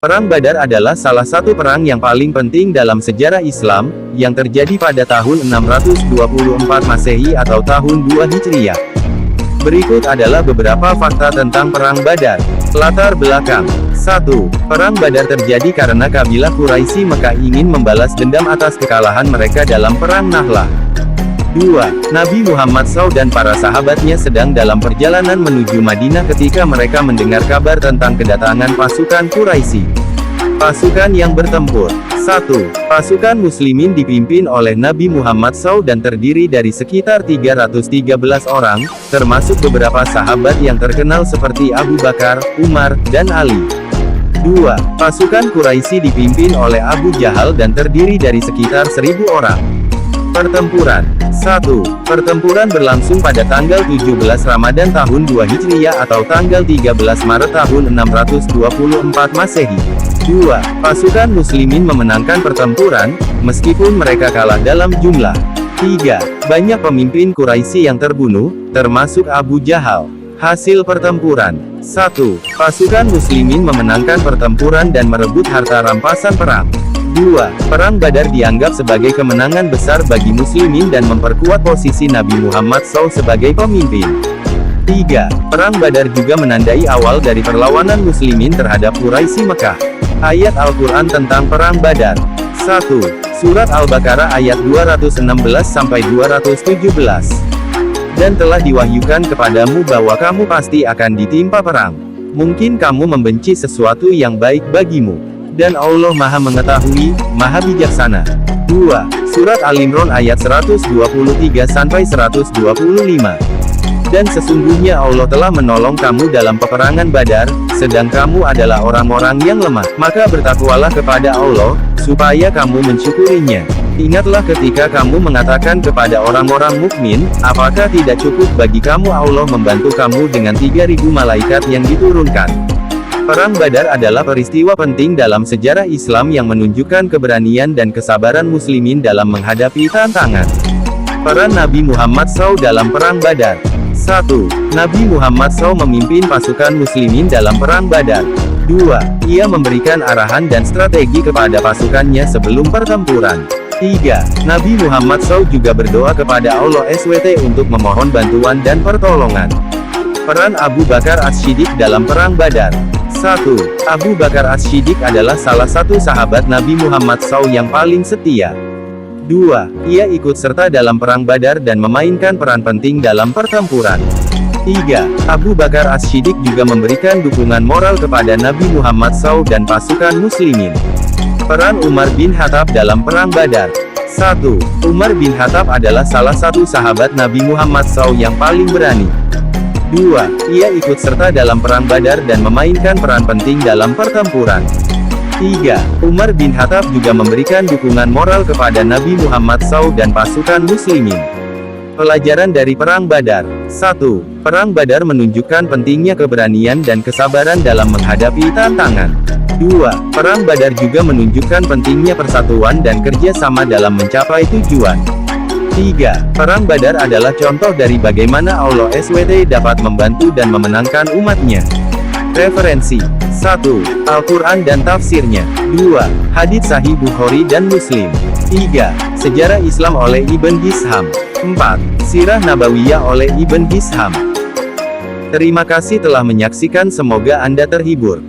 Perang Badar adalah salah satu perang yang paling penting dalam sejarah Islam, yang terjadi pada tahun 624 Masehi atau tahun 2 Hijriah. Berikut adalah beberapa fakta tentang Perang Badar. Latar belakang. 1. Perang Badar terjadi karena kabilah Quraisy Mekah ingin membalas dendam atas kekalahan mereka dalam Perang Nahlah. 2. Nabi Muhammad SAW dan para sahabatnya sedang dalam perjalanan menuju Madinah ketika mereka mendengar kabar tentang kedatangan pasukan Quraisy. Pasukan yang bertempur. 1. Pasukan Muslimin dipimpin oleh Nabi Muhammad SAW dan terdiri dari sekitar 313 orang, termasuk beberapa sahabat yang terkenal seperti Abu Bakar, Umar, dan Ali. 2. Pasukan Quraisy dipimpin oleh Abu Jahal dan terdiri dari sekitar 1000 orang. Pertempuran. 1. Pertempuran berlangsung pada tanggal 17 Ramadan tahun 2 Hijriah atau tanggal 13 Maret tahun 624 Masehi. 2. Pasukan Muslimin memenangkan pertempuran, meskipun mereka kalah dalam jumlah. 3. Banyak pemimpin Quraisy yang terbunuh, termasuk Abu Jahal. Hasil pertempuran. 1. Pasukan Muslimin memenangkan pertempuran dan merebut harta rampasan perang. 2. Perang Badar dianggap sebagai kemenangan besar bagi Muslimin dan memperkuat posisi Nabi Muhammad SAW sebagai pemimpin. 3. Perang Badar juga menandai awal dari perlawanan Muslimin terhadap Quraisy Mekah. Ayat Al-Quran tentang Perang Badar. 1. Surat Al-Baqarah ayat 216-217. Dan telah diwahyukan kepadamu bahwa kamu pasti akan ditimpa perang. Mungkin kamu membenci sesuatu yang baik bagimu. Dan Allah Maha Mengetahui, Maha Bijaksana. 2. Surat Al-Imran ayat 123-125. Dan sesungguhnya Allah telah menolong kamu dalam peperangan Badar, sedang kamu adalah orang-orang yang lemah. Maka bertakwalah kepada Allah, supaya kamu mensyukurinya. Ingatlah ketika kamu mengatakan kepada orang-orang mukmin, apakah tidak cukup bagi kamu Allah membantu kamu dengan 3000 malaikat yang diturunkan. Perang Badar adalah peristiwa penting dalam sejarah Islam yang menunjukkan keberanian dan kesabaran Muslimin dalam menghadapi tantangan. Peran Nabi Muhammad SAW dalam Perang Badar. 1. Nabi Muhammad SAW memimpin pasukan Muslimin dalam Perang Badar. 2. Ia memberikan arahan dan strategi kepada pasukannya sebelum pertempuran. 3. Nabi Muhammad SAW juga berdoa kepada Allah SWT untuk memohon bantuan dan pertolongan. Peran Abu Bakar As-Siddiq dalam Perang Badar. 1. Abu Bakar As-Siddiq adalah salah satu sahabat Nabi Muhammad SAW yang paling setia. 2. Ia ikut serta dalam Perang Badar dan memainkan peran penting dalam pertempuran. 3. Abu Bakar As-Siddiq juga memberikan dukungan moral kepada Nabi Muhammad SAW dan pasukan Muslimin. Peran Umar bin Khattab dalam Perang Badar. 1. Umar bin Khattab adalah salah satu sahabat Nabi Muhammad SAW yang paling berani. 2. Ia ikut serta dalam Perang Badar dan memainkan peran penting dalam pertempuran. 3. Umar bin Khattab juga memberikan dukungan moral kepada Nabi Muhammad SAW dan pasukan Muslimin. Pelajaran dari Perang Badar. 1. Perang Badar menunjukkan pentingnya keberanian dan kesabaran dalam menghadapi tantangan. 2. Perang Badar juga menunjukkan pentingnya persatuan dan kerjasama dalam mencapai tujuan. 3. Perang Badar adalah contoh dari bagaimana Allah SWT dapat membantu dan memenangkan umatnya. Referensi. 1. Al-Quran dan tafsirnya. 2. Hadits Sahih Bukhari dan Muslim. 3. Sejarah Islam oleh Ibn Hisham. 4. Sirah Nabawiyah oleh Ibn Hisham. Terima kasih telah menyaksikan, semoga Anda terhibur.